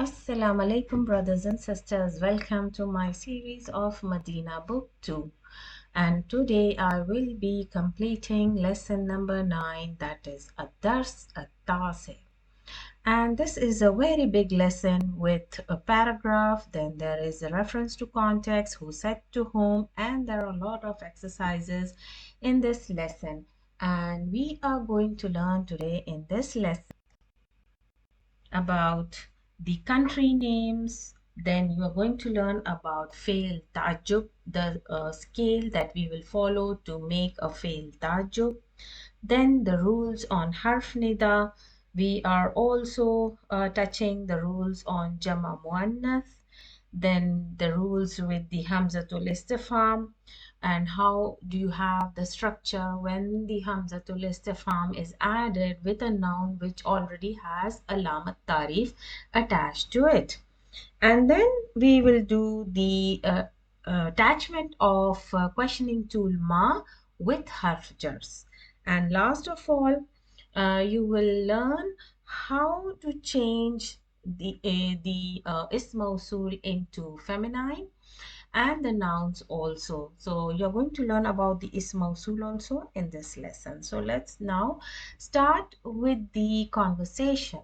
Assalamu alaikum brothers and sisters, welcome to my series of Madina book 2, and today I will be completing lesson number 9, that is Ad-Dars At-Tasi. And this is a very big lesson with a paragraph, then there is a reference to context, who said to whom, and there are a lot of exercises in this lesson. And we are going to learn today in this lesson about the country names. Then you are going to learn about fail tajub, the scale that we will follow to make a fail tajub. Then the rules on harf nida. We are also touching the rules on jama muannas, then the rules with the hamzatul istifhaam, and how do you have the structure when the hamzatul istifhaam is added with a noun which already has alamat tarif attached to it. And then we will do the attachment of questioning tool ma with harf jars. And last of all, you will learn how to change the ism mawsul into feminine and the nouns also. So you're going to learn about the ism mawsul also in this lesson. So let's now start with the conversation.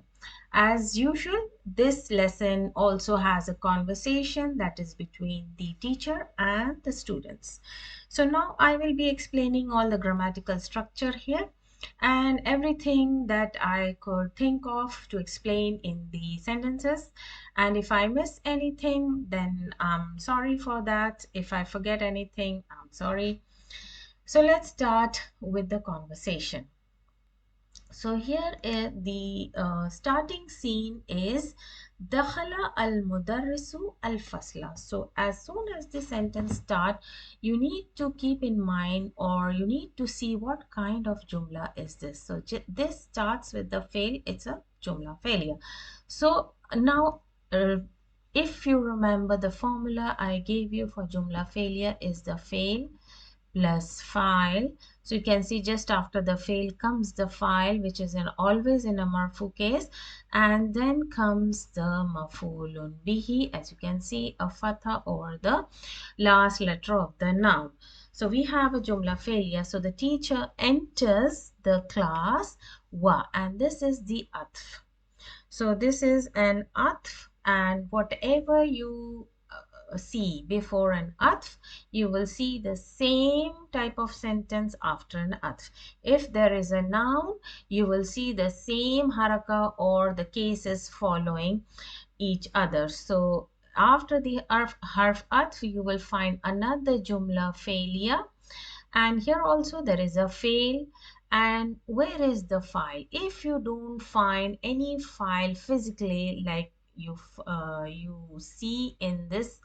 As usual, this lesson also has a conversation that is between the teacher and the students. So now I will be explaining all the grammatical structure here and everything that I could think of to explain in the sentences. And if I miss anything, then I'm sorry for that. If I forget anything, I'm sorry. So let's start with the conversation. So here the starting scene is dakhala al-mudarrisu al-fasla. So as soon as the sentence start, you need to keep in mind, or you need to see what kind of jumla is this. So this starts with the fail. It's a jumla failure. So now if you remember, the formula I gave you for jumla failure is the fail plus file. So you can see just after the fail comes the file, which is always in a marfu case, and then comes the maf'ulun bihi, as you can see, a fatha over the last letter of the noun. So we have a jumla failure. So the teacher enters the class wa, and this is the atf. So this is an atf, and whatever you see before an atf, you will see the same type of sentence after an atf. If there is a noun, you will see the same haraka or the cases following each other. So after the harf atf, you will find another jumla failure, and here also there is a fail. And where is the file? If you don't find any file physically, like you see in this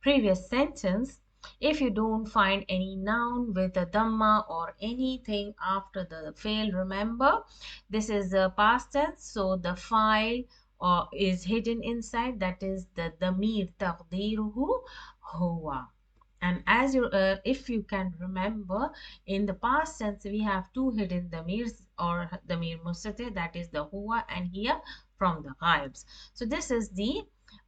previous sentence, if you don't find any noun with a dhamma or anything after the fail, remember this is a past tense, so the file is hidden inside, that is the damir taqdiruhu huwa. And as you if you can remember, in the past tense we have two hidden damirs or damir mustatir, that is the huwa and here from the ghaibs. So this is the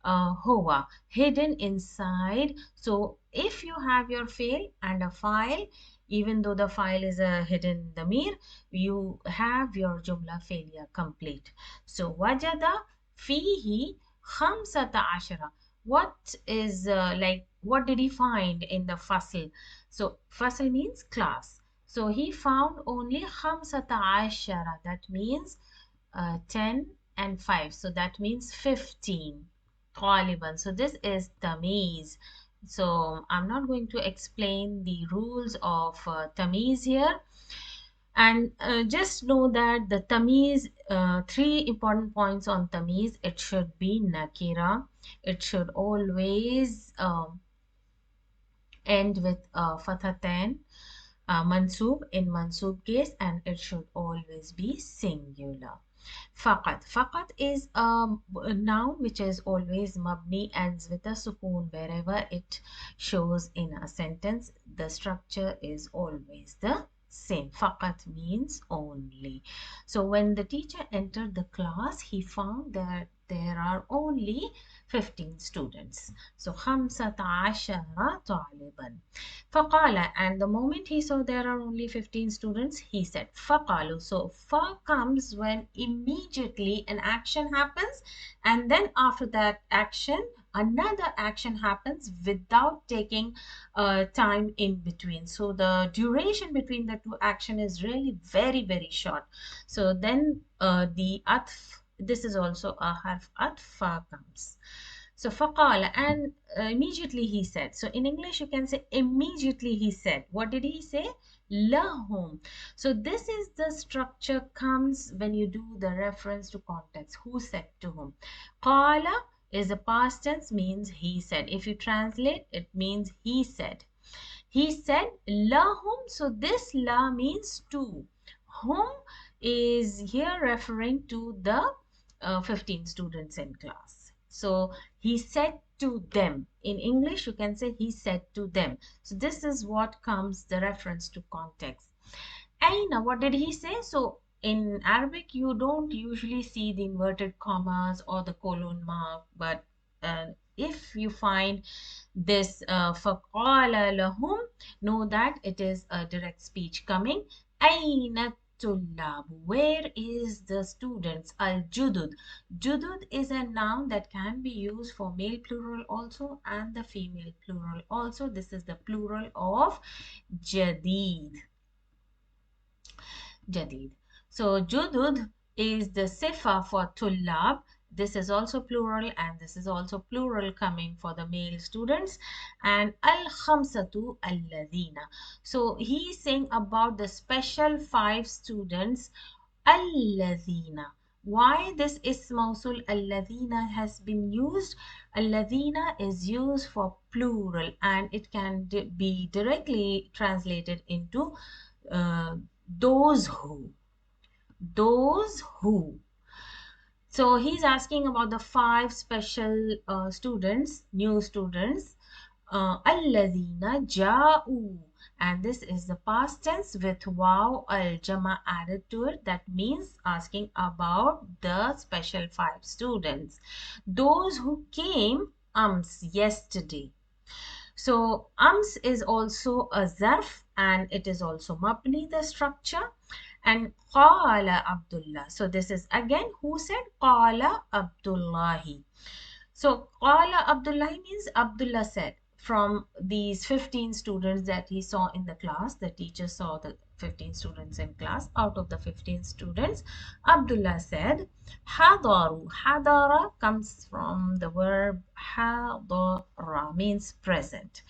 huwa hidden inside. So if you have your fail and a file, even though the file is a hidden damir, you have your jumla failure complete. So wajada fihi khamsata ashara. What is what did he find in the fasl? So fasl means class. So he found only khamsata ashara, that means 10 and 5, so that means 15 Taliban. So this is tamiz. So I'm not going to explain the rules of tamiz here, and just know that the tamiz, three important points on tamiz: it should be nakira, it should always end with fathatain, mansub in mansub case, and it should always be singular. Faqat. Faqat is a noun which is always mabni, ends with a sukoon wherever it shows in a sentence. The structure is always the same. Faqat means only. So when the teacher entered the class, he found that there are only 15 students. So 15 طالبا. فقال, and the moment he saw there are only 15 students, he said فقالوا. So fa comes when immediately an action happens, and then after that action another action happens without taking time in between. So the duration between the two action is really very, very short. So then the atf, this is also a harf atfa comes. So faqala, and immediately he said. So in English you can say immediately he said. What did he say? Lahum. So this is the structure comes when you do the reference to context. Who said to whom? Qala is a past tense, means he said. If you translate, it means he said. He said lahum. So this la means to. Whom is here referring to the 15 students in class. So he said to them. In English you can say he said to them. So this is what comes the reference to context. Aina, what did he say? So in Arabic you don't usually see the inverted commas or the colon mark, but if you find this فَقَالَ لَهُمْ, know that it is a direct speech coming. أَيْنَ الطُّلَّابُ, where is the students? Al-judud. Judud is a noun that can be used for male plural also and the female plural also. This is the plural of jadid. Jadid. So judud is the sifa for tullab. This is also plural and this is also plural coming for the male students. And al-khamsatu alladhina. So he is saying about the special 5 students. Alladhina. Why this is mausul alladhina has been used? Alladhina is used for plural and it can be directly translated into uh, those who. Those who. So he's asking about the 5 special students, new students. Alladhina ja'u, and this is the past tense with waw al jama added to it. That means asking about the special 5 students. Those who came yesterday. So ams is also a zarf and it is also mabni, the structure. And qala Abdullah. So this is again who said qala Abdullahi. So qala Abdullahi means Abdullah said. From these 15 students that he saw in the class, the teacher saw the 15 students in class. Out of the 15 students, Abdullah said hadaru. Hadara comes from the verb hadara, means present.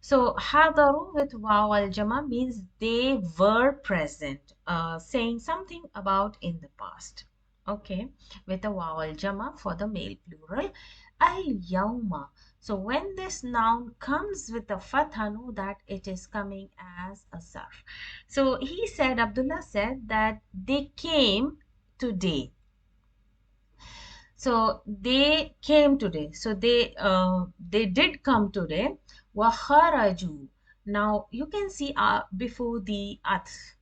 So hadaru with waw al jama means they were present, saying something about in the past. Okay, with a waw al jama for the male plural. Al yawma. So when this noun comes with a fatha, know that it is coming as a sarf. So he said, Abdullah said that they came today. So they came today. So they did come today. وَخَرَجُوا. Now you can see before the atf,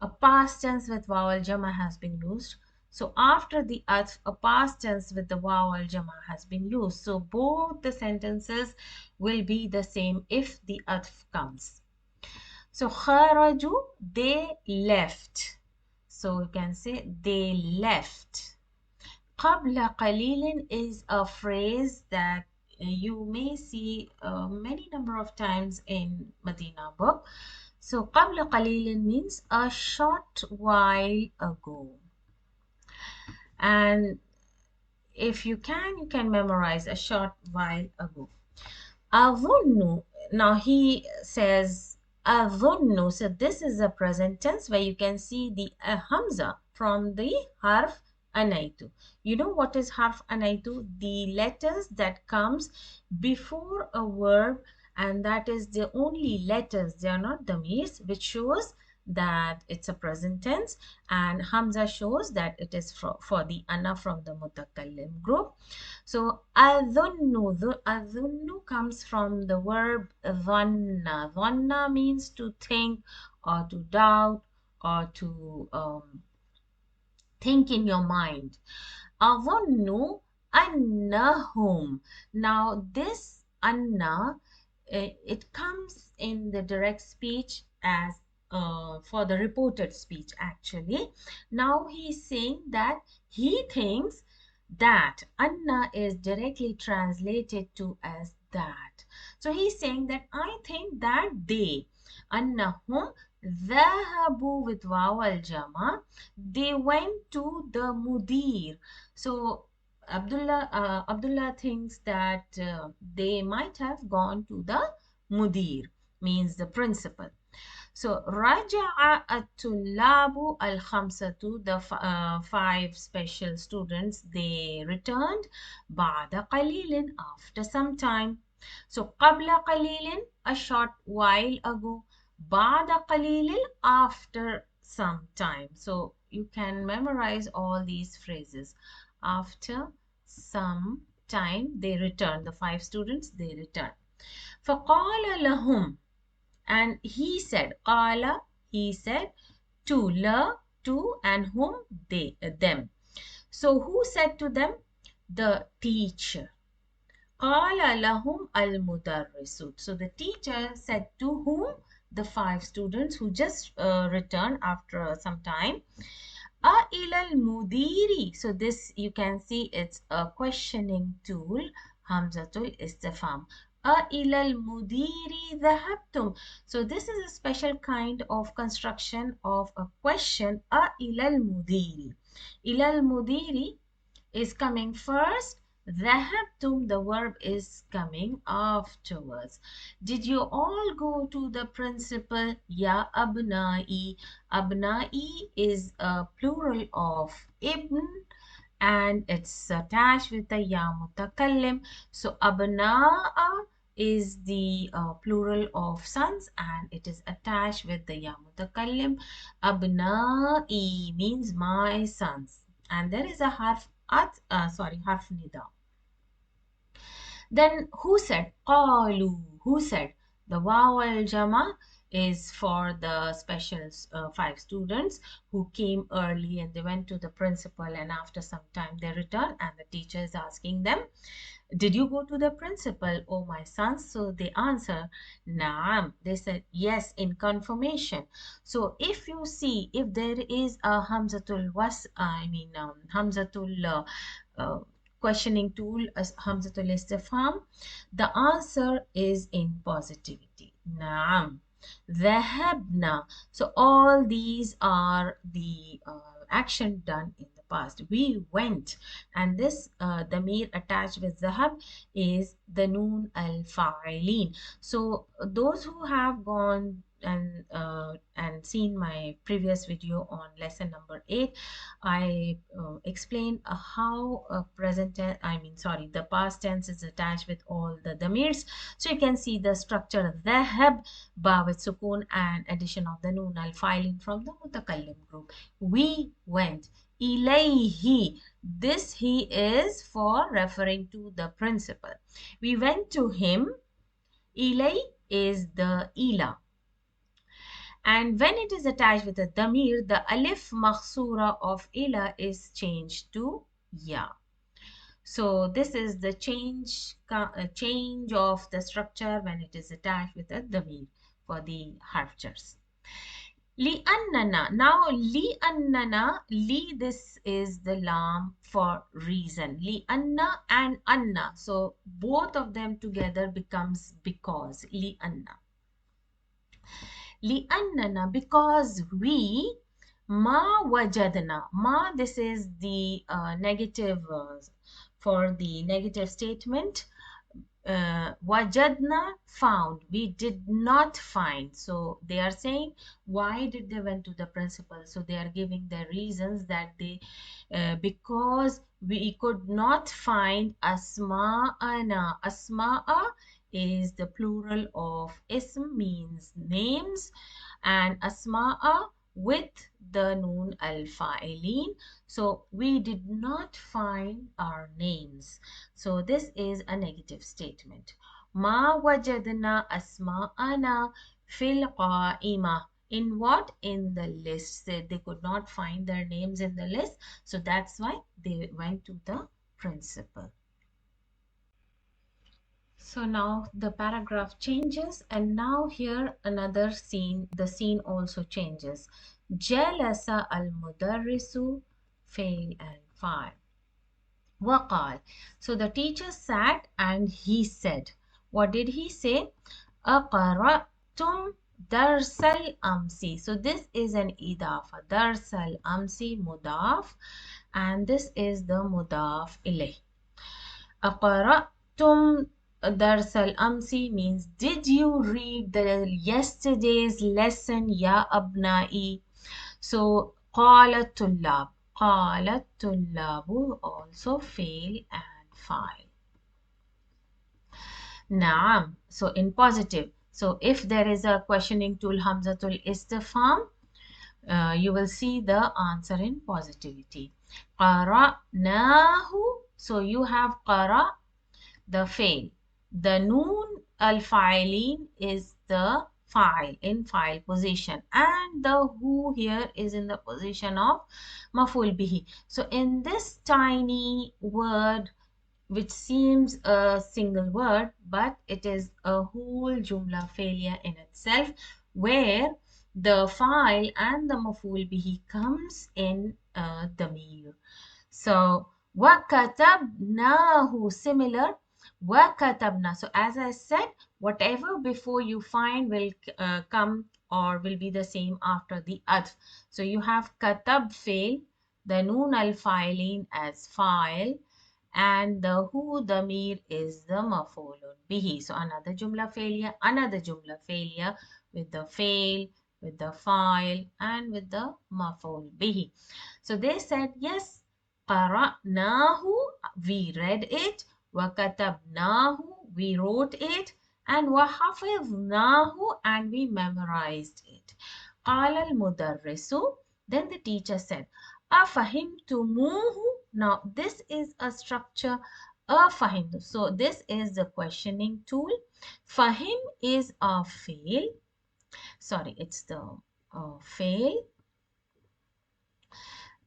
a past tense with vowel jama has been used. So after the atf, a past tense with the vowel jama has been used. So both the sentences will be the same if the atf comes. So kharaju, they left. So you can say they left. قبل قليل is a phrase that you may see many number of times in Madina book. So قبل قليل means a short while ago. And if you can memorize a short while ago. أظن, now he says أظن, so this is a present tense where you can see the hamza from the harf anaitu. You know what is harf anaitu? The letters that comes before a verb, and that is the only letters, they are not damirs, which shows that it's a present tense, and hamza shows that it is for the ana from the mutakallim group. So adhunnu comes from the verb dhanna. Dhanna means to think or to doubt or to think in your mind. أظن أنهم. Now this anna, it comes in the direct speech as for the reported speech actually. Now he's saying that he thinks that anna is directly translated to as that. So he's saying that I think that they, annahum, ذهبوا with واو الجمع, they went to the mudir. So Abdullah thinks that they might have gone to the mudir, means the principal. So رجع الطلاب الخمسة, the five special students, they returned بعد قليل, after some time. So قبل قليل, a short while ago. بعد قليل, after some time. So you can memorize all these phrases. After some time they return, the five students, they return. فقال لهم, and he said, قال, he said, to, la, to, and whom, they, them. So who said to them? The teacher. قال لهم المدرس. So the teacher said to whom? The five students who just returned after some time. إلى المدير. So this you can see it's a questioning tool, hamzatul istifhaam. إلى المدير ذهبتم. So this is a special kind of construction of a question. إلى المدير. إلى المدير is coming first. ذهبتم, the verb is coming afterwards. Did you all go to the principal? Ya abnai. Abnai is a plural of ibn and it's attached with the ya mutakallim. So abna'a is the plural of sons and it is attached with the ya mutakallim. Abna'i means my sons. And there is a harf harf nida. Then who said? Qalu. Who said? The waw al jama is for the special five students who came early and they went to the principal and after some time they returned and the teacher is asking them, did you go to the principal, oh my sons? So they answer, Naam. They said, yes, in confirmation. So if you see, if there is a hamzatul hamzatul questioning tool, as hamzatul istifhaam, the answer is in positivity. Naam. ذهبنا. So all these are the action done in the past. We went, and this damir attached with zahab is the noon al fa'ilin. So those who have gone and seen my previous video on lesson number 8, I explained how present tense, the past tense is attached with all the damirs. So you can see the structure dhahab, ba with sukun and addition of the noon al fa'ilin from the mutakallim group. We went. Ilayhi, this he is for referring to the principal. We went to him. Ilay is the ila. And when it is attached with a damir, the alif makhsura of ila is changed to ya. So this is the change of the structure when it is attached with a damir for the harf jars. Li'annana. Now li'annana, li, this is the lam for reason. Li'anna and anna. So both of them together becomes because. Li'anna. Li'annana, because we, ma wajadna. Ma, this is the negative for the negative statement. Wajadna, found. We did not find. So they are saying why did they went to the principal. So they are giving the reasons that they because we could not find asma'ana. Asma'a is the plural of ism, means names, and asma'a with the noon al fa'ilin. So we did not find our names. So this is a negative statement. Ma wajadna asma'ana fil qa'ima. In what? In the list. They could not find their names in the list, so that's why they went to the principal. So now the paragraph changes, and now here another scene, the scene also changes. Jalasa al-mudarrisu, fail and file. Waqal. So the teacher sat and he said, what did he say? Aqaratum darsal amsi. So this is an idafa. Darsal amsi mudaf, and this is the mudaf ilayh. Aqaratum darsal amsi means, did you read the yesterday's lesson, ya abna'i? So قال الطلاب. قال الطلاب also fail and file. نعم. So in positive. So if there is a questioning tool hamzatul istifhaam, you will see the answer in positivity. قرأناه. So you have قرأ, the fail. The noon al-fa'ilin is the file, in file position, and the who here is in the position of maful bihi. So in this tiny word, which seems a single word, but it is a whole jumla failure in itself, where the file and the maful bihi comes in damir. So وَكَتَبْنَاهُ, similar. وَكَتَبْنَا. So as I said, whatever before you find will come or will be the same after the adf. So you have katab fail, the noon al-fa'ilin as file, and the who damir is the maf'ulun bihi. So another jumla failure with the fail, with the file, and with the maf'ul bihi. So they said, yes, qara'nahu, we read it, wa katabnahu, we wrote it, and wa hafidhnahu, and we memorized it. Qala al-mudarrisu, then the teacher said, afahimtumuhu. Now this is a structure, afahimtu. So this is the questioning tool. Fahim is a fail. Sorry, it's the fail.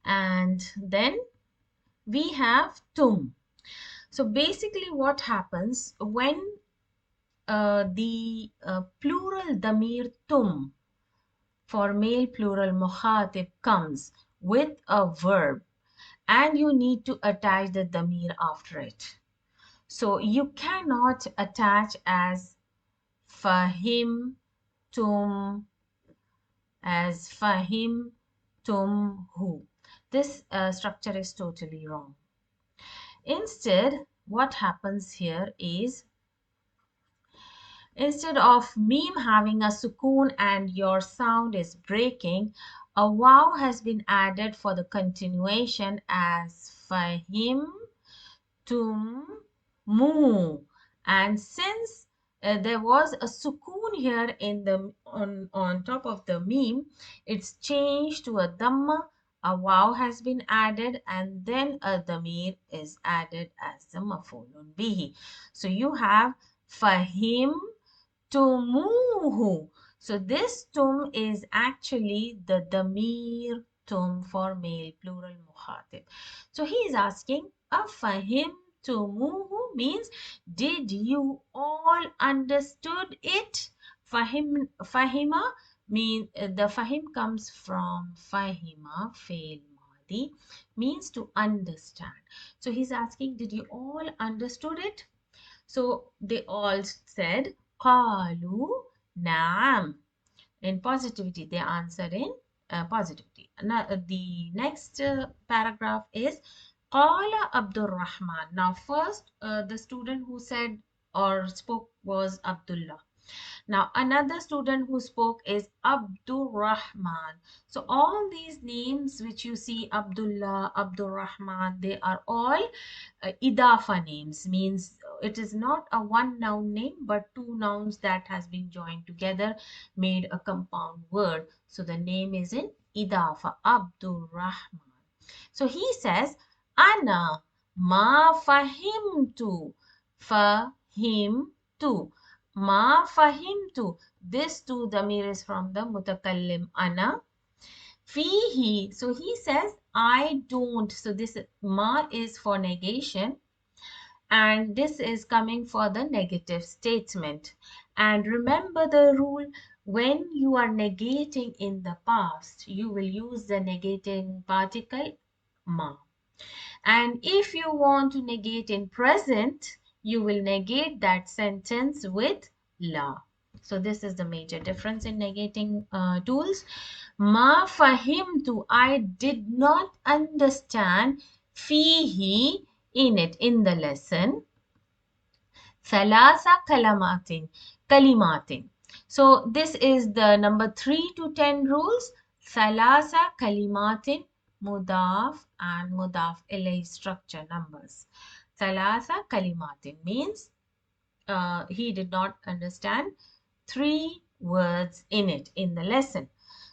And then we have tum. So basically what happens when the plural damir tum for male plural mukhatib comes with a verb and you need to attach the damir after it. So you cannot attach as fahim tum, as fahim tum hu. This structure is totally wrong. Instead, what happens here is, instead of meme having a sukoon and your sound is breaking, a wow has been added for the continuation as fahim tum mu. And since there was a sukoon here in the on top of the meme, it's changed to a dhamma. A wow has been added, and then a damir is added as the maf'ulun bihi. So you have fahim tumuhu. So this tum is actually the damir tum for male plural mukhatib. So he is asking, afahim tumuhu means, did you all understood it? Fahima means, the fahim comes from fahima, fail madi, means to understand. So he's asking, did you all understood it? So they all said, qalu na'am. In positivity, they answered in positivity. Now, the next paragraph is Qala Abdul Rahman. Now, first, the student who said or spoke was Abdullah. Now, another student who spoke is Abdul Rahman. So, all these names which you see, Abdullah, Abdul Rahman, they are all idafa names, means it is not a one noun name but two nouns that has been joined together, made a compound word. So, the name is in idafa, Abdul Rahman. So, he says, Ana ma fahimtu. Fahimtu. Ma fahimtu. This too damir is from the mutakallim ana. Fihi. So he says, I don't. So this ma is for negation. And this is coming for the negative statement. And remember the rule, when you are negating in the past, you will use the negating particle ma. And if you want to negate in present, you will negate that sentence with la. So this is the major difference in negating tools. Ma fahimtu, I did not understand, fihi, in it, in the lesson. Thalasa kalimatin. So this is the number 3 to 10 rules. Thalasa kalimatin, mudaf and mudaf ilay structure numbers. Thalasa kalimatin means he did not understand 3 words in it, in the lesson.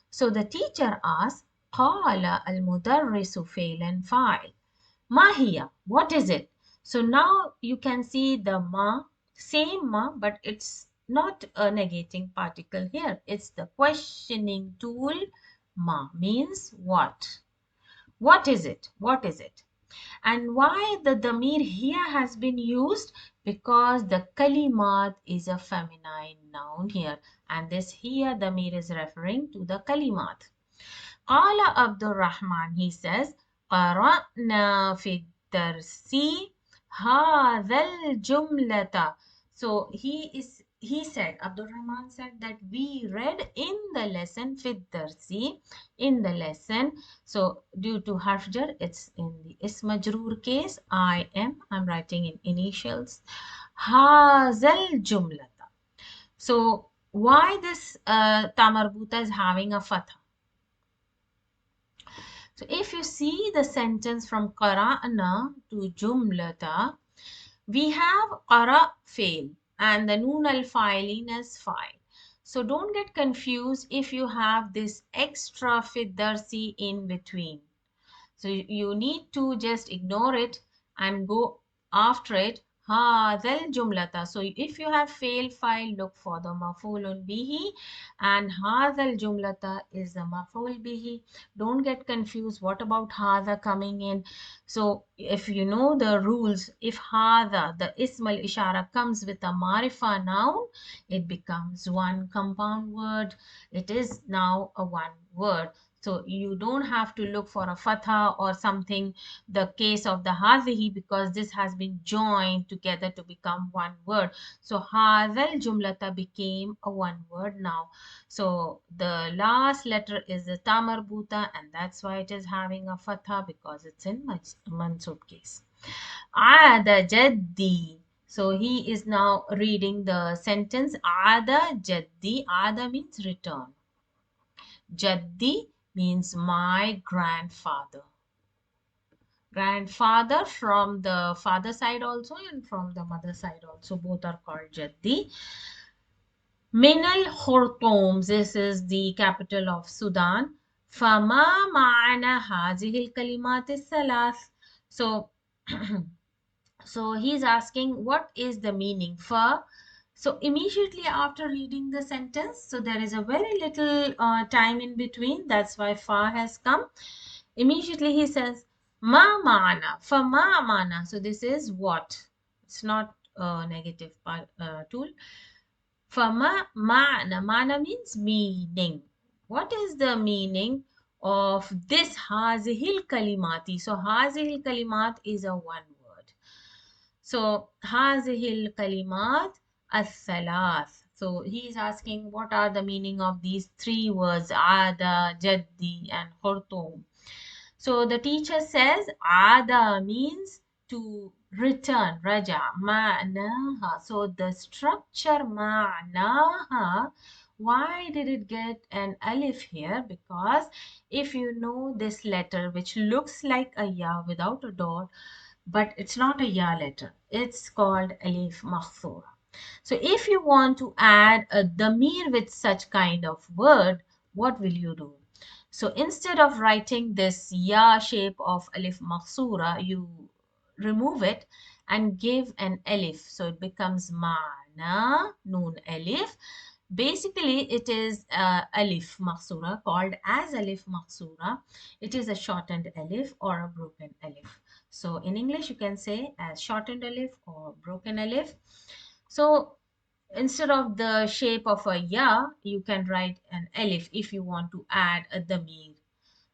So the teacher asked, Qala al-mudarrisu fi'lan fa'il. Mahiya, what is it? So now you can see the ma, same ma, but it's not a negating particle here. It's the questioning tool. Ma means what? What is it? What is it? And why the damir here has been used? Because the kalimat is a feminine noun here. And this here damir is referring to the kalimat. Qala Abdul Rahman, he says, قرأنا في الدرس هذا الجملة. So he said, Abdul Rahman said that we read in the lesson في الدرس, in the lesson. So due to harf jar, it's in the ism majroor case. I'm writing in initials. هذا الجملة. So why this tamarbuta is having a fatha? So if you see the sentence from qara'na to jumlata, we have qara fail and the noon al fa'ilin is fa'il. So don't get confused if you have this extra fidarsi in between. So you need to just ignore it and go after it. Hadal jumlata. So if you have fail file, look for the maf'ulun bihi, and hadal jumlata is the maf'ul bihi. Don't get confused. What about hada coming in? So if you know the rules, if hada, the ismal ishara, comes with a marifa noun, it becomes one compound word. It is now a one word. So you don't have to look for a fatha or something, the case of the hadhihi, because this has been joined together to become one word. So hadhal jumlata became a one word now. So the last letter is the tamarbuta, and that's why it is having a fatha, because it's in mansub case. Ada jaddi. So he is now reading the sentence. Ada jaddi. Ada means return. Jaddi means my grandfather. Grandfather from the father side also and from the mother side also. Both are called Jaddi. Minal Khurtum. This is the capital of Sudan. Fama ma'ana hazihil kalimat salas. So, so he's asking what is the meaning for. So immediately after reading the sentence, so there is a very little time in between. That's why fa has come. Immediately he says, ma ma'ana, for ma ma'ana. So this is what? It's not a negative tool. For ma ma'ana. Ma'ana means meaning. What is the meaning of this hazihil kalimati? So hazihil kalimat is a one word. So hazihil kalimat as-salath. So he is asking what are the meaning of these 3 words, ada, jaddi and khurtum. So the teacher says ada means to return, raja, ma'naha. So the structure ma'naha, why did it get an alif here? Because if you know this letter which looks like a ya without a dot, but it's not a ya letter, it's called alif makhsura. So if you want to add a damir with such kind of word, what will you do? So instead of writing this ya shape of alif makhsura, you remove it and give an alif. So it becomes ma'na, noon alif. Basically, it is alif maqsura, called as alif maqsura. It is a shortened alif or a broken alif. So in English, you can say as shortened alif or broken alif. So instead of the shape of a ya, you can write an alif if you want to add a damir.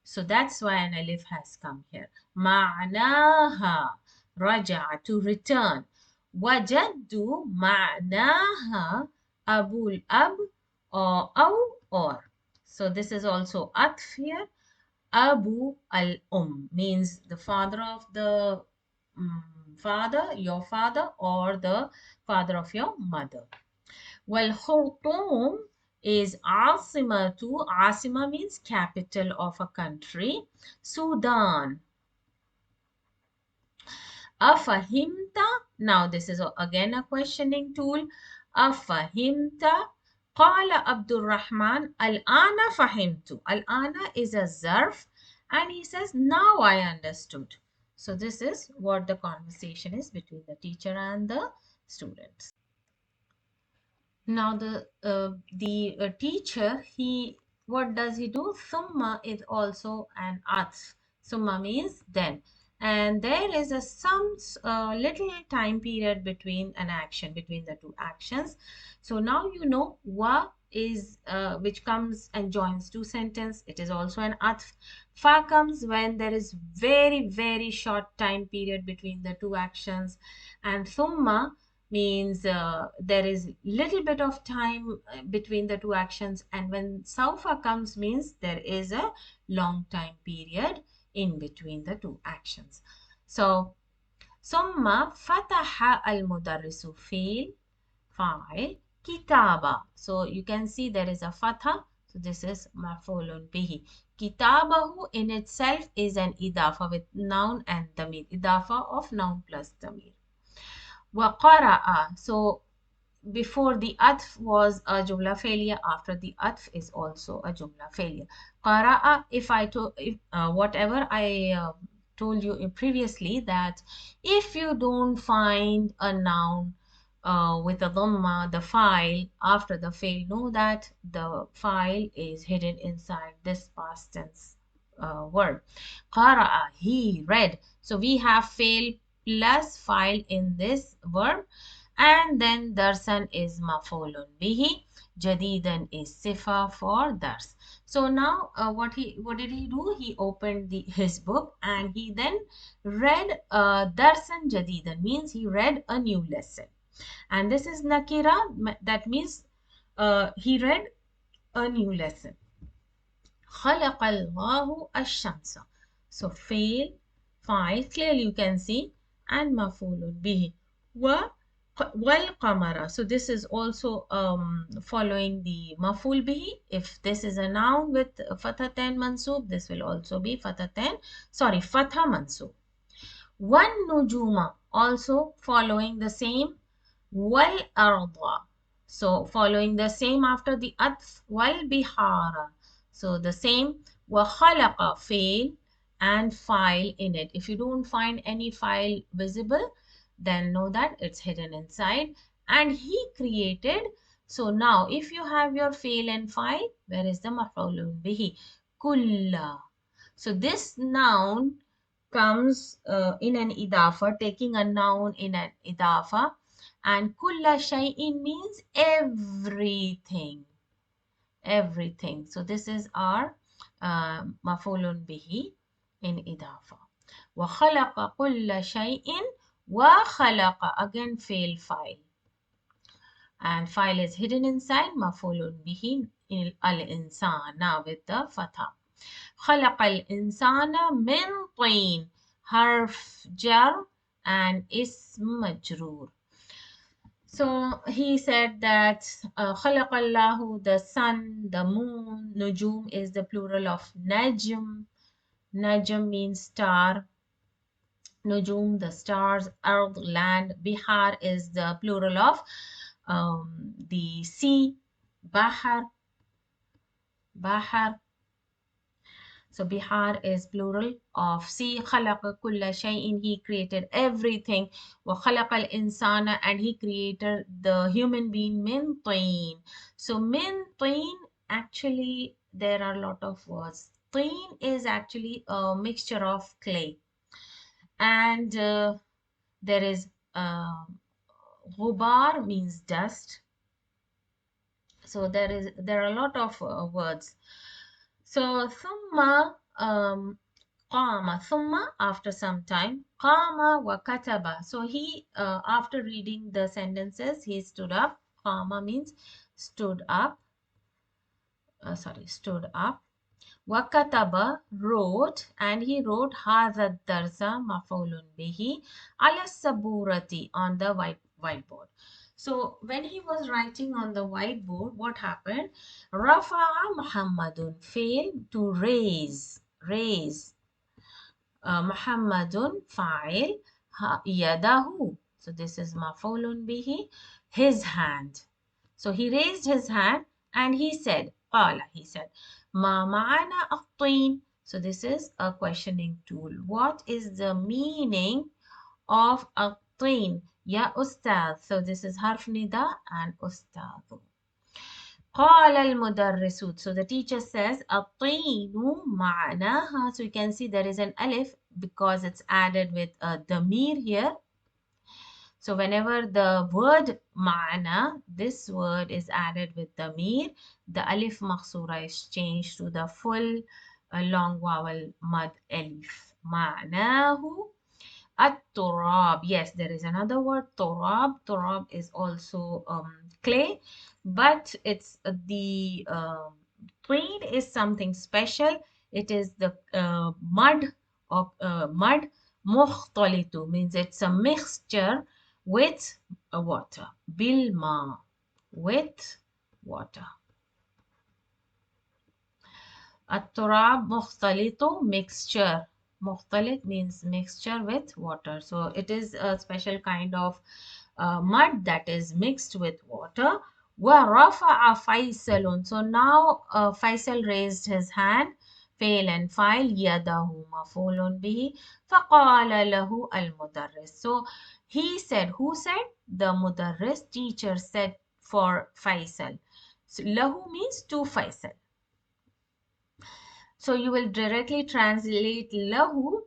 So that's why an alif has come here. Ma'naha, raja'a, to return. Wajaddu ma'naha, abul ab, or aw, or. So this is also atf here. Abu al means the father of the father, your father, or the father of your mother. Well, Khartoum is Asimatu. Asima means capital of a country. Sudan. Afahimta. Now this is again a questioning tool. Afahimta. Qala Abdul Rahman. Al-ana fahimtu. Al-ana is a zarf. And he says, now I understood. So this is what the conversation is between the teacher and the students. Now the teacher, what does he do? Summa is also an atf. Summa means then, and there is a some little time period between an action, between the two actions. So now you know wa is which comes and joins two sentences. It is also an atf. Fa comes when there is very short time period between the two actions, and summa means there is little bit of time between the two actions, and when saufa comes means there is a long time period in between the two actions. So ثم فتح المدرس في فاعل كتابة. So you can see there is a fatha, so this is مفعول به. كتابه in itself is an idafa with noun and damir, idafa of noun plus damir. وقرأ, so before the atf was a jumla failure, after the atf is also a jumla failure. Qara'a, whatever I told you previously, that if you don't find a noun with a dhamma, the file after the fail, know that the file is hidden inside this past tense word. Qara'a, he read. So we have fail plus file in this verb, and then darsan is maf'ulun bihi, jadidan is sifa for dars. So now what did he do? He opened his book and he then read darsan jadidan, means he read a new lesson. And this is nakira, that means he read a new lesson. خلق الله الشمس. So fail, file, clearly you can see, and مفعول به. والقمر. So this is also following the maful bihi. If this is a noun with fathatain mansub, this will also be fatha mansub. One nujuma, also following the same. Wal arda. So following the same after the atf. Wal bihara. So the same. Wa khalaqa, fail and file in it. If you don't find any file visible, then know that it's hidden inside. And he created. So now if you have your fail and file, where is the maf'ulun bihi? Kulla. So this noun comes in an idafa, taking a noun in an idafa, and kulla shay'in means everything. Everything. So this is our maf'ulun bihi in idafa. وخلق كل شيء وخلق, again fail file, and file is hidden inside maf'ulun bihi al-insana with the fatha. خلق الإنسان من طين, harf jarr and ism majroor. So he said that خلق الله, the sun, the moon, nujum is the plural of najm. Najm means star. Nujum, the stars. Ard, land. Bihar is the plural of the sea. Bahar. So bihar is plural of sea. خلق كل شيء, he created everything. وخلق الإنسان, and he created the human being min طين. So min طين, actually there are a lot of words. طين is actually a mixture of clay, and there is ghubar means dust. So there are a lot of words. So thumma qama, thumma, after some time, qama wa kataba. So he after reading the sentences, he stood up. Qama means stood up. Stood up. Wakataba, wrote, and he wrote hadha darsa maf'ulun bihi ala saburati, on the whiteboard. So when he was writing on the whiteboard, what happened? Rafa'a Muhammadun, failed to raise. Muhammadun fa'il, yadahu. So this is maf'ulun bihi, his hand. So he raised his hand and he said, qala, he said, ma ma'ana at-tin. So this is a questioning tool. What is the meaning of at-tin? Ya ustad. So this is harf nida and ustadu. قال المدرس. So the teacher says الطين معناها. So you can see there is an alif because it's added with a damir here. So whenever the word ma'ana, this word is added with damir, the alif makhsura is changed to the full long vowel mad alif. Ma'nahu at-turab. Yes, there is another word, turab. Turab is also clay, but it's the tweed is something special. It is the mud of mud. Mukhtalitu means it's a mixture with water. Bilma, with water. At-turab mukhtalitu, mixture. Mukhtalit means mixture with water. So it is a special kind of mud that is mixed with water. وَرَفَعَ فَيْسَلٌ. So now Faisal raised his hand. Fail and file. يَدَهُ مَفْعُولٌ بِهِ. فَقَالَ لَهُ الْمُدَرِّسُ. So he said, who said? The mudarris, teacher, said for Faisal. So lahu means to Faisal. So you will directly translate lahu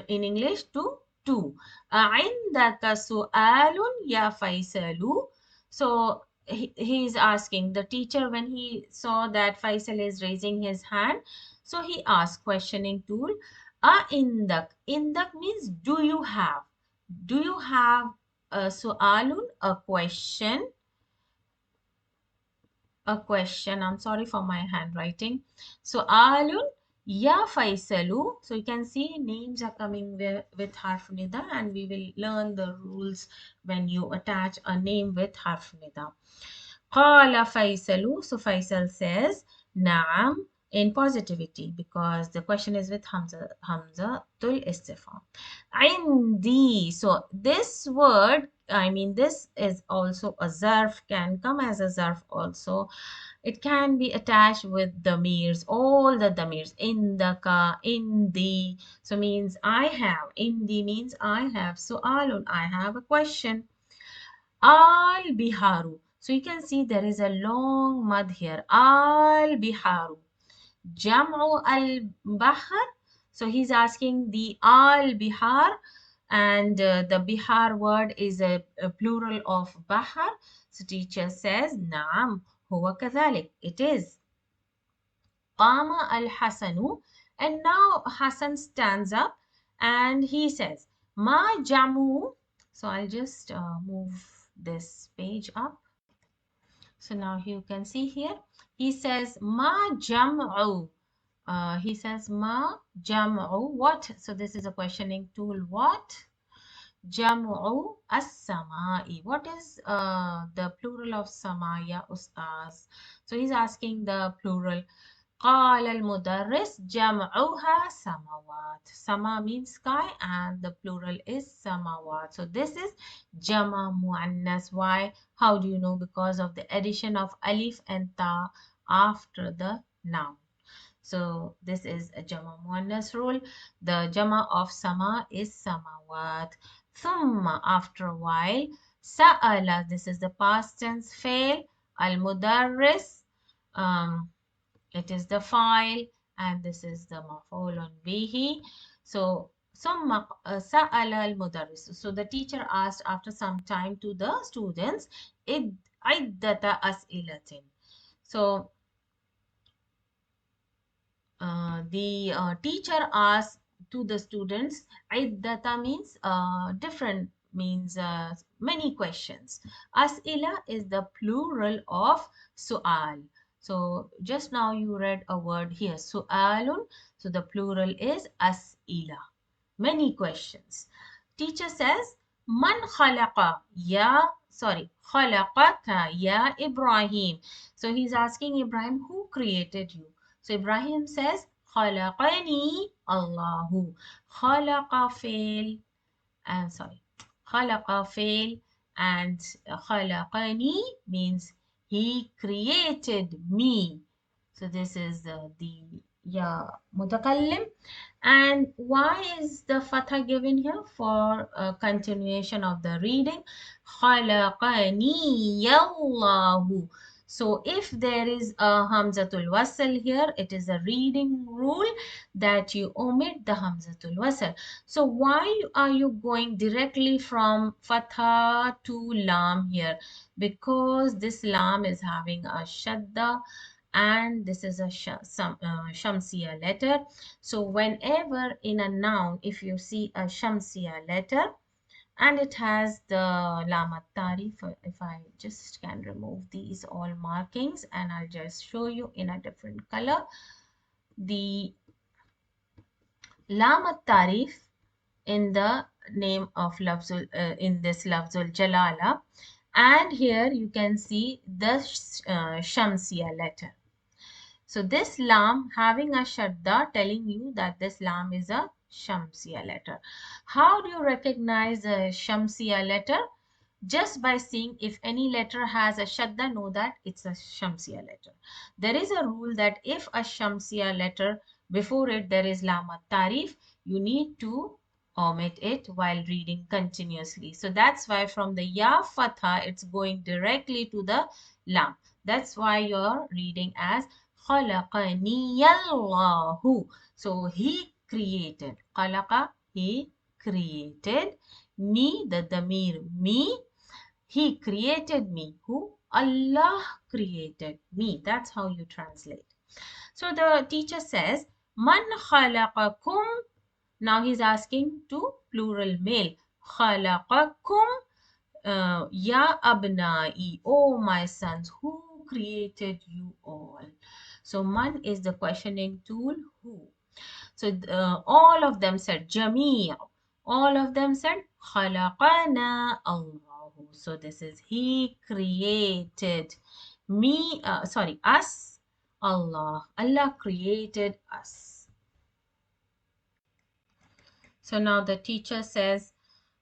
in English to two. عندك سؤال يا فيصل. So he is asking the teacher, when he saw that Faisal is raising his hand, so he asked questioning tool. Indak. Indak means do you have? Do you have su'alun, a question? A question. I'm sorry for my handwriting. So alun ya Faisalu. So you can see names are coming with harf nida, and we will learn the rules when you attach a name with harf nida. Qala Faisalu. So Faisal says Naam, in positivity, because the question is with hamzatul istifhaam. Indi. So this word, I mean, this is also a zarf, can come as a zarf also. It can be attached with damirs, all the damirs, indaka, indi. So means I have. Indi means I have. So alun, I have a question. Al biharu. So you can see there is a long mud here. Al biharu. Jam'u al bahar. So he's asking the al bihar, and the bihar word is a plural of bahar. So teacher says, Naam, huwa kadhalik. It is. Qama al Hasanu. And now Hassan stands up and he says, Ma jamu. So I'll just move this page up. So now you can see here, he says, Ma jam'u. He says, Ma jam'u. What? So this is a questioning tool. What? Jam'u as-sama'i. What is the plural of samaya, ustaz? So he's asking the plural. قال المدرس جمعها samawat. Sama means sky and the plural is samawat. So this is jama muannas. Why? How do you know? Because of the addition of alif and ta after the noun. So this is a jama muannas rule. The jama of sama is samawat. Thumma, after a while, sa'ala, this is the past tense fail. Al mudarris, um, it is the file, and this is the maf'ulun bihi. So summa sa'ala al mudarris. So the teacher asked after some time to the students iddata as'ilatin. So the teacher asks to the students, iddata means different, means many questions. As'ila is the plural of su'al. So just now you read a word here, su'alun. So the plural is as'ila, many questions. Teacher says, Man khalaqa ya, sorry, khalaqaka ya Ibrahim. So he's asking Ibrahim, who created you? So Ibrahim says, khalaqani Allahu. Khalaqa fail, and sorry, khalaqa fail, and khalaqani means he created me. So this is the ya mutakallim. And why is the fatha given here? For a continuation of the reading. خَلَقَنِيَ اللَّهُ. So if there is a hamzatul wasl here, it is a reading rule that you omit the hamzatul wasl. So why are you going directly from fatha to lam here? Because this lam is having a shadda, and this is a shamsiya letter. So whenever in a noun, if you see a shamsiya letter and it has the lamat tarif, if I just can remove these all markings and I'll just show you in a different color. The lamat tarif in the name of lafzul, in this lafzul jalala, and here you can see the shamsiya letter. So this lam having a shadda telling you that this lam is a shamsiya letter. How do you recognize a shamsiya letter? Just by seeing if any letter has a shadda, know that it's a shamsiya letter. There is a rule that if a shamsiya letter before it there is lamat tarif, you need to omit it while reading continuously. So that's why from the ya fatha it's going directly to the lam. That's why you're reading as khalaqaniyallahu. So he created. Khalaqa, he created. Ni, the damir, me. He created me. Who? Allah created me. That's how you translate. So the teacher says, Man khalaqakum. Now he's asking to plural male. Khalaqakum ya abnai. Oh my sons, who created you all? So man is the questioning tool. Who? So all of them said Jamia. All of them said Khalaqana Allahu. So this is He created me. Sorry, us. Allah. Allah created us. So now the teacher says,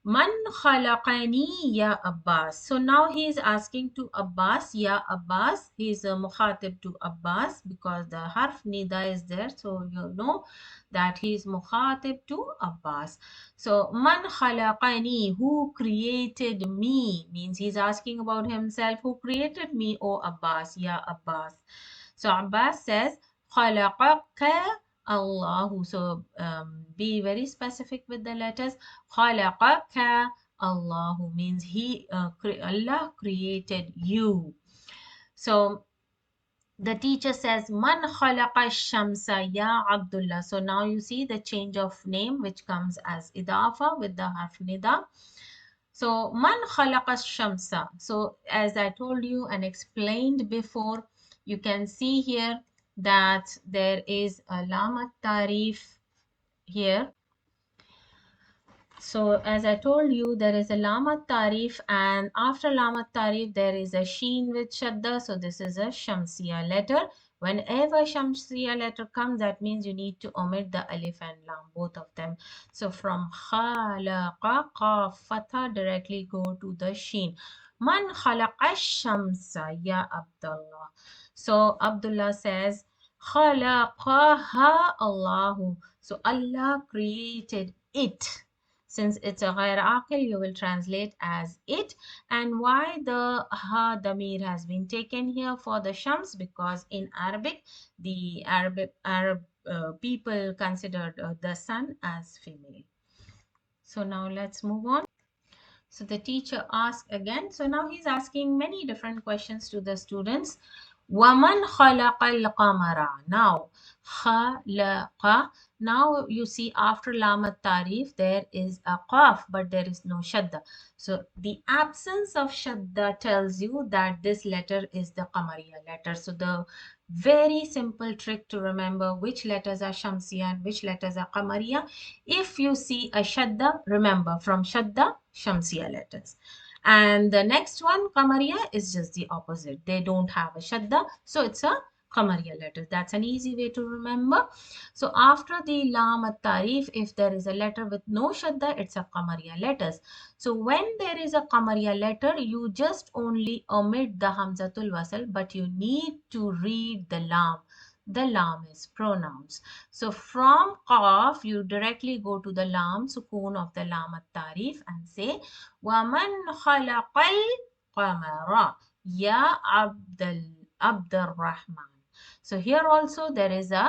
Man khalaqani ya Abbas. So now he is asking to Abbas, ya Abbas. He is a mukhatib to Abbas because the harf nida is there. So you know that he is mukhatib to Abbas. So man khalaqani, who created me, means he's asking about himself. Who created me, O Abbas, ya Abbas. So Abbas says, khalaqaka Allahu. So be very specific with the letters. Khalaqaka Allahu means Allah created you. So the teacher says, Man khalaqa shamsa ya Abdullah. So now you see the change of name which comes as idafa with the harf nida. So man khalaqa shamsa. So as I told you and explained before, you can see here that there is a lamat tarif here. So as I told you, there is a lamat tarif, and after lamat tarif there is a sheen with shadda. So this is a shamsiya letter. Whenever shamsiya letter comes, that means you need to omit the alif and lam, both of them. So from khalaqa, qaf, fatha, directly go to the sheen. Man khalaqa shamsa ya Abdullah. So Abdullah says, خلقها Allahu. So Allah created it. Since it's a ghair aqil, you will translate as it. And why the ha damir has been taken here for the shams? Because in Arabic, the Arab people considered the sun as female. So now let's move on. So the teacher asked again. So now he's asking many different questions to the students. وَمَنْ خَلَقَ الْقَمَرَ. Now, خَلَقَ. Now you see after lam tarif there is a qaf, but there is no shadda. So the absence of shadda tells you that this letter is the qamariya letter. So the very simple trick to remember which letters are shamsiya and which letters are qamariya. If you see a shadda, remember from shadda, shamsiya letters. And the next one, qamariya, is just the opposite. They don't have a shadda, so it's a qamariya letter. That's an easy way to remember. So after the lam at-tarif, if there is a letter with no shadda, it's a qamariya letters. So when there is a qamariya letter, you just only omit the hamzatul wasl, but you need to read the lam. The lam is pronouns. So from qaf, you directly go to the lam, sukoon of the lam at-tarif, and say, وَمَنْ خَلَقَ الْقَمَرَ Ya Abdurrahman. So here also there is a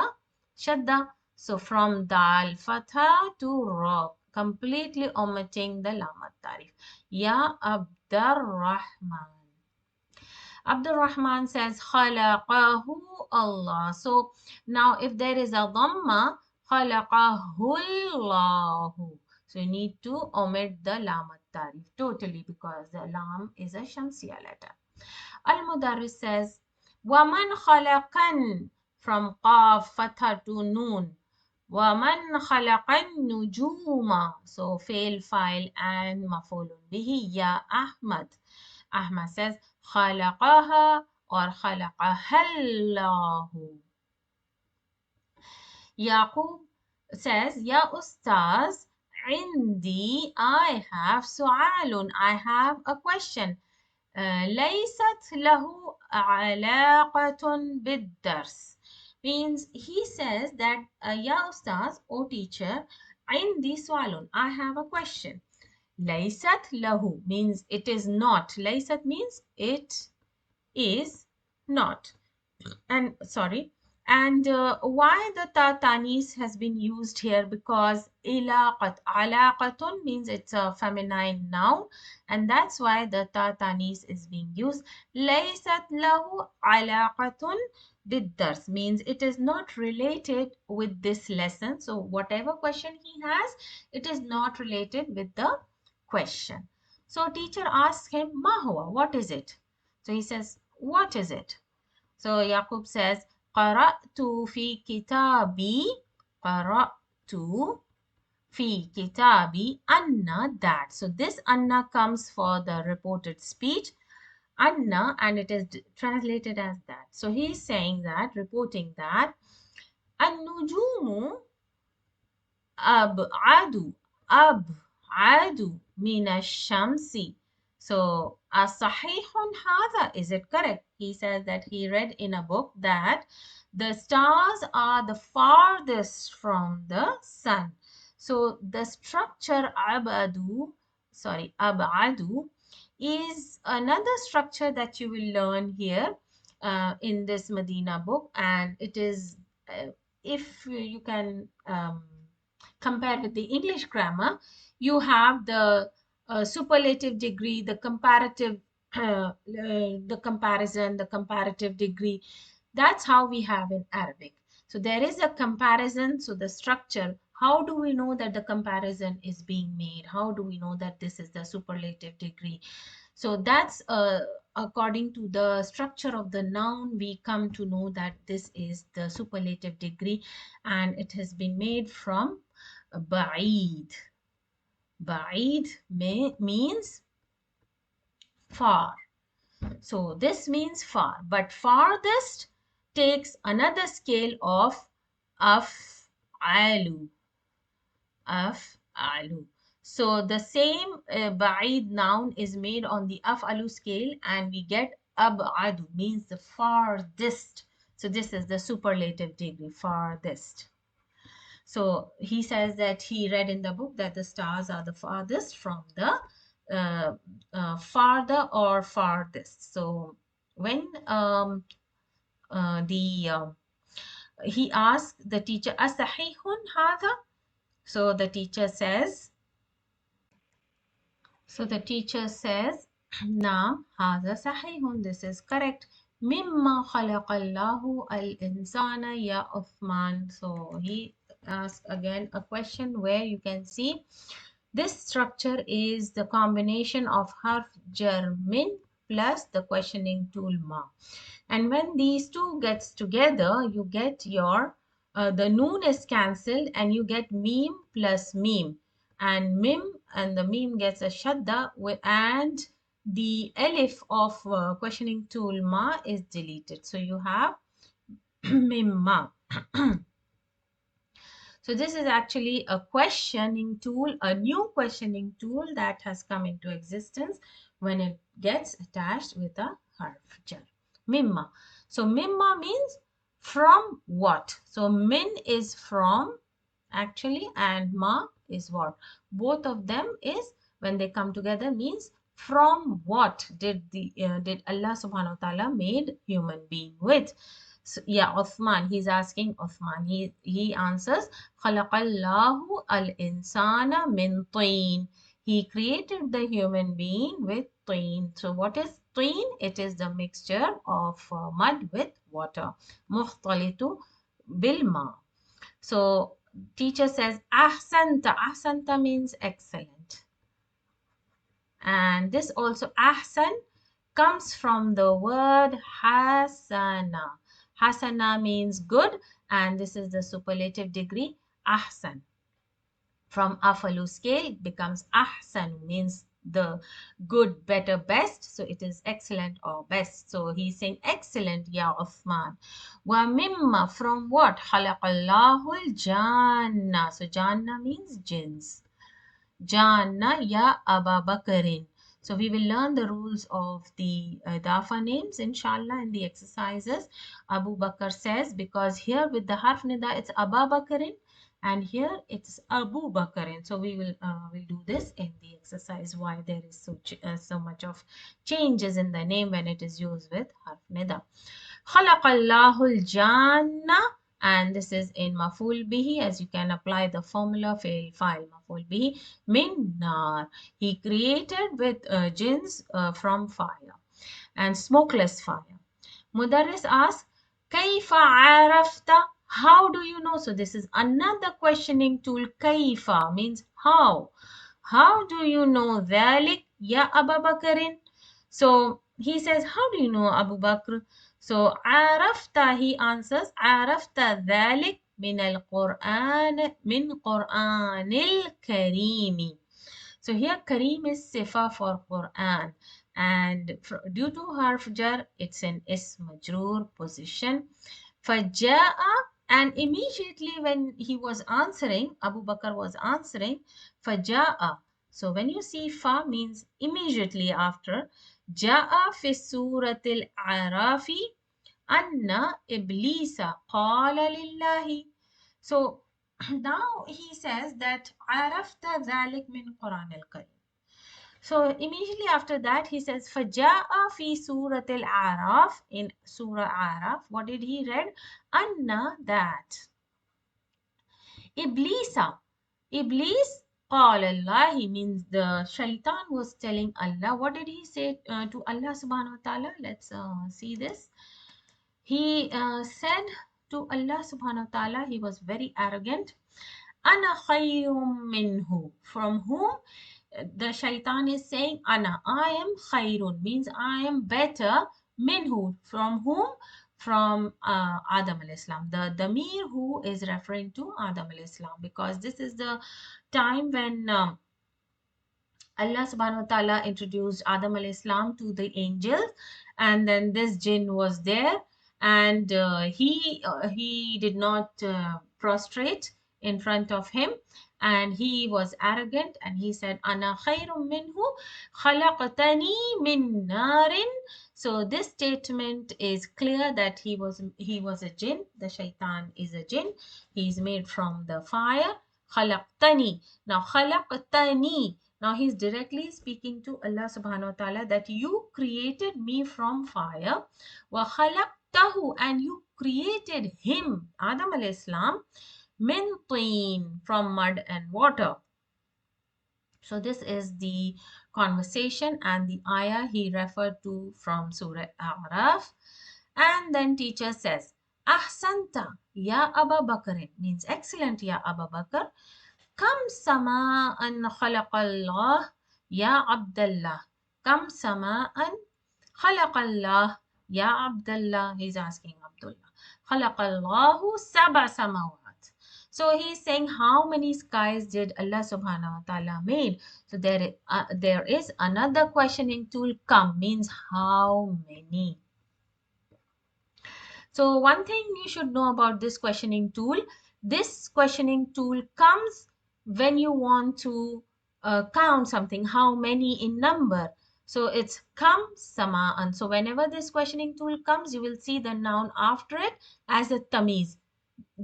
shadda. So from dal fatha to ra, completely omitting the lam at-tarif. Ya Abdurrahman. Abdul Rahman says, Khalaqahu Allah. So now if there is a dhamma, Khalaqahu Allahu. So you need to omit the lam at-tarif totally because the lam is a shamsiya letter. Al-Mudarris says, Waman khalaqan from qaf fatha to noon. Waman khalaqan nujuma. So fail, file and mafulun bihi ya Ahmad. Ahmad says, خلقها or خلقها الله. Yaqub says, Ya Ustaz, عندي, I have سؤال, I have a question. ليست له علاقة بالدرس. Means he says that, Ya Ustaz, O teacher, عندي سؤال, I have a question. Laysat lahu means it is not. Laysat means it is not. And sorry. And why the ta tanis has been used here? Because ilaqat, alaqatun means it's a feminine noun, and that's why the ta tanis is being used. Laysat lahu alaqatun biddars means it is not related with this lesson. So whatever question he has, it is not related with the question. So teacher asks him, Ma huwa, what is it? So he says, what is it? So Yaqub says, qara'tu fi kitabi, qara'tu fi kitabi anna, that. So this anna comes for the reported speech, anna, and it is translated as that. So he is saying that, reporting that, an-nujumu ab'adu, ab'adu min ash-shamsi. So, asahihun hadha, is it correct? He says that he read in a book that the stars are the farthest from the sun. So, the structure abadu, is another structure that you will learn here in this Madina book, and it is, if you can compare with the English grammar, you have the superlative degree, the comparative, the comparison, the comparative degree. That's how we have in Arabic. So there is a comparison. So the structure, how do we know that the comparison is being made? How do we know that this is the superlative degree? So that's according to the structure of the noun, we come to know that this is the superlative degree, and it has been made from ba'id. Ba'id means far. So this means far, but farthest takes another scale of af'alu. Af'alu. So the same ba'id noun is made on the af'alu scale, and we get ab'adu means the farthest. So this is the superlative degree, farthest. So he says that he read in the book that the stars are the farthest from the farther or farthest. So when the he asked the teacher, "Asahihun hadha?" So the teacher says, "Naam, hadha sahihun." This is correct. Mimma khalaqallahu al-insana ya Uthman. So he asked again a question where you can see this structure is the combination of harf jar min plus the questioning tool ma. And when these two gets together, you get your, the noon is cancelled and you get meme plus meme. And mim and the meme gets a shadda and the elif of questioning tool ma is deleted. So you have mimma. So this is actually a questioning tool, a new questioning tool that has come into existence when it gets attached with a harf jar. Mimma. So mimma means from what? So min is from actually and ma is what? Both of them is when they come together means from what did Allah subhanahu wa ta'ala made human being with. So, yeah, Uthman, he's asking Uthman. He answers, Khalaqallahu al-insana min teen. He created the human being with teen. So what is teen? It is the mixture of mud with water. Mukhtalitu bilma. So teacher says, Ahsanta. Ahsanta means excellent. And this also ahsan comes from the word hasana. Hasana means good, and this is the superlative degree ahsan. From afalu scale it becomes ahsan, means the good, better, best. So it is excellent or best. So he's saying excellent, ya Uthman. Wa mimma, from what? Khalaqallahu al-janna. So janna means jinns. Janna ya Aba Bakarin. So we will learn the rules of the Dafa names inshallah in the exercises. Abu Bakr says, because here with the harf nida it's Aba Bakarin and here it's Abu Bakarin. So we will we'll do this in the exercise why there is so much of changes in the name when it is used with harf nida. Khalaqallahu al-janna, and this is in maful bihi, as you can apply the formula fail file maful bihi min nar. He created with jinns from fire and smokeless fire. Mudarris asks, kayfa arafta? How do you know? So this is another questioning tool. Kayfa means how. How do you know dhalik ya Abu Bakarin? So he says, how do you know Abu Bakr? So arafta, he answers, arafta dhalik min al-Quran, min Quranil Karimi. So here Kareem is sifa for Quran, and due to harf jar it's an ism majroor position. Faja'a, and immediately when he was answering, Abu Bakr was answering, Faja'a. So when you see fa means immediately after, Ja'a fi suratil arafi anna iblisa qala lillahi. So now he says that arafta dhalik min Quran al-Karim. So immediately after that he says faja'a fi surat al-Araf, in Surah Araf. What did he read? Anna, that Iblisa, Iblis qala Allah, means the shaitan was telling Allah. What did he say to Allah subhanahu wa ta'ala? Let's see this. He said to Allah subhanahu wa ta'ala, he was very arrogant. Ana khayrun minhu. From whom? The shaitan is saying, Ana, I am khayrun, means I am better. Minhu, from whom? From Adam al-Islam. The damir who is referring to Adam al-Islam, because this is the time when Allah subhanahu wa ta'ala introduced Adam al-Islam to the angels, and then this jinn was there, and he did not prostrate in front of him, and he was arrogant, and he said, Ana khayrun minhu khalaqtani min narin. So this statement is clear that he was a jinn. The shaitan is a jinn. He is made from the fire. Khalaqtani. Now khalaqtani. Now he's directly speaking to Allah subhanahu wa ta'ala that you created me from fire. Wa khalaqtahu, and you created him, Adam alayhi salam, min teen, from mud and water. So this is the conversation and the ayah he referred to from Surah A'raf. And then teacher says, Ahsanta ya Aba Bakr, means excellent ya Aba Bakr. Kam sama'an khalaqallah ya Abdullah. Kam sama'an khalaqallah ya Abdullah. He's asking Abdullah. Khalaqallahu sab'a samawat. So he's saying how many skies did Allah subhanahu wa ta'ala made. So there is another questioning tool, come, means how many. So one thing you should know about this questioning tool comes when you want to count something, how many in number. So it's kam sama'an. So whenever this questioning tool comes, you will see the noun after it as a tamiz.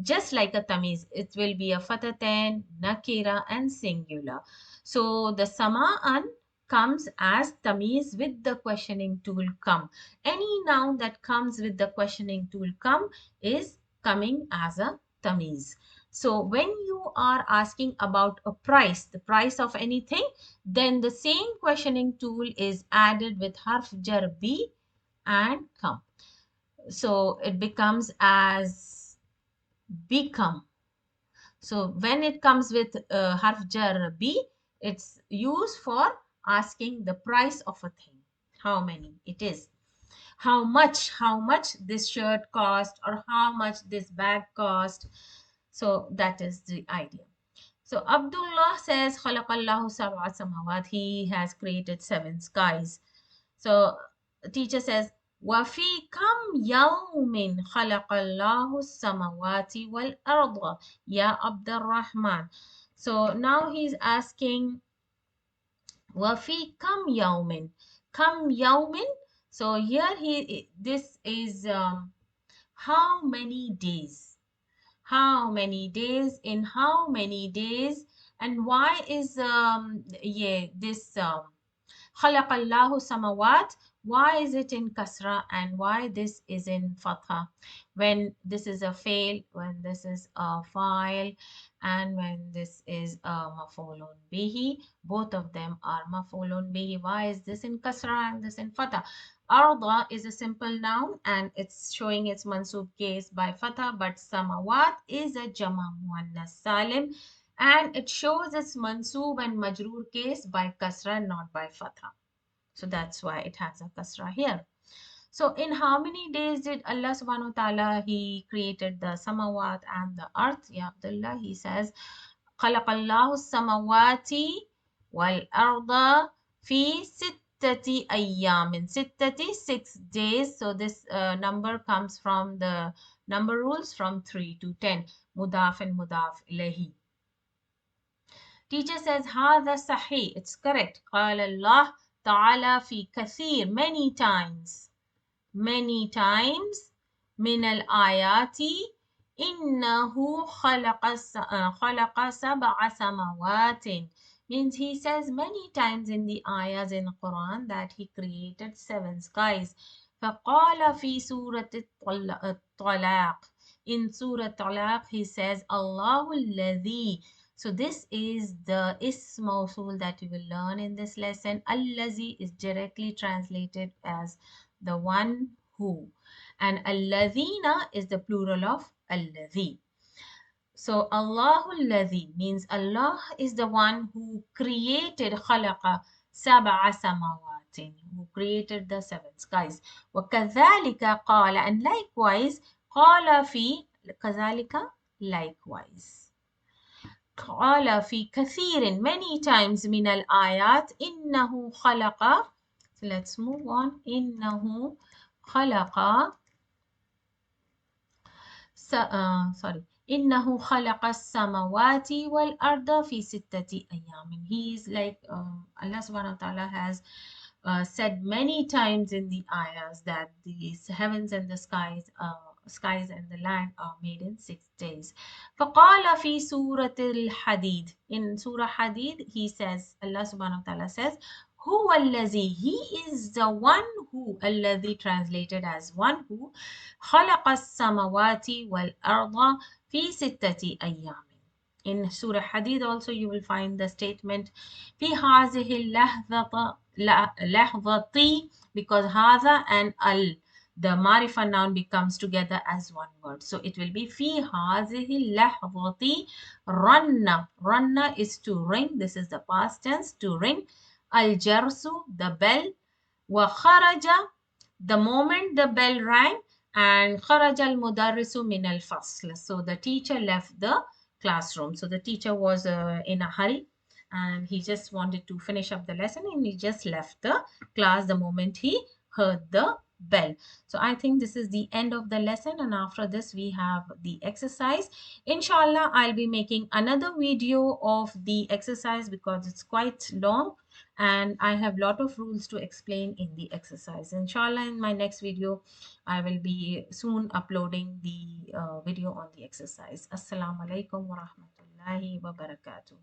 Just like a tamiz, it will be a fataten, nakira, and singular. So the sama'an comes as tamiz with the questioning tool come. Any noun that comes with the questioning tool come is coming as a tamiz. So when you are asking about a price, the price of anything, then the same questioning tool is added with harf jar bi and come. So it becomes as become. So when it comes with harf jar b, it's used for asking the price of a thing, how many it is, how much this shirt cost, or how much this bag cost. So that is the idea. So Abdullah says khalaqallahu sab'a samawat, he has created 7 skies. So teacher says وفي كم يوم خلق الله السماوات والأرض يا عبد الرحمن. So now he's asking وفي كم يوم. So here this is how many days, in how many days, and why is this خلق الله samawat, why is it in kasra and why this is in fatha, when this is a fail, when this is a file, and when this is a maf'ulun bihi. Both of them are maf'ulun bihi. Why is this in kasra and this in fatha? Arda is a simple noun and it's showing its mansub case by fatha, but samawat is a jama muannas salim and it shows its mansub and majroor case by kasra, not by fatha. So that's why it has a kasra here. So in how many days did Allah subhanahu wa ta'ala, he created the samawat and the earth? Ya Abdullah, he says, khalaqallahu samawati wal arda fi sittati ayyamin. Sittati, 6 days. So this number comes from the number rules from 3 to 10. Mudaf and mudaf ilayhi. Teacher says, هذا صحيح. It's correct. قال الله تعالى في كثير, many times. من الآيات إنه خلق 7 سماوات. Means he says many times in the ayahs in Quran that he created 7 skies. فقال في سورة الطلاق. In Surah Talaq he says الله الذي. So this is the ism mawsul that you will learn in this lesson. Allazi is directly translated as the one who. And alladhina is the plural of alladhi. So Allahu alladhi means Allah is the one who created khalaqa sab'a samawatin, who created the 7 skies. وَكَذَلِكَ قَالَ, and likewise, قَالَ فِي, كَذَلِكَ, likewise. قال في كثير, many times, من الآيات إنه خلق. So let's move on. إنه خلق إنه خلق السماوات والأرض في 6 أيام. He is like Allah subhanahu wa ta'ala has said many times in the ayahs that the heavens and the skies and the land are made in 6 days. فقال في سورة الحديد. In Surah Hadid, he says, Allah subhanahu wa ta'ala says, هو الذي, he is the one who, الذي translated as one who, خلق السماوات والأرض في 6 أيام. In Surah Hadid also you will find the statement في هذه اللحظة لحظة, because هذا and al, the marifa noun becomes together as one word. So it will be في هذه اللحظة رن. رن is to ring. This is the past tense, to ring. الجرس, the bell. وخرج, the moment the bell rang. And خرج المدرس من الفصل. So the teacher left the classroom. So the teacher was in a hurry and he just wanted to finish up the lesson and he just left the class the moment he heard the bell. So I think this is the end of the lesson, and after this we have the exercise. Inshallah, I'll be making another video of the exercise because it's quite long and I have lot of rules to explain in the exercise. Inshallah, in my next video I will be soon uploading the video on the exercise. Assalamu alaikum wa rahmatullahi wa barakatuh.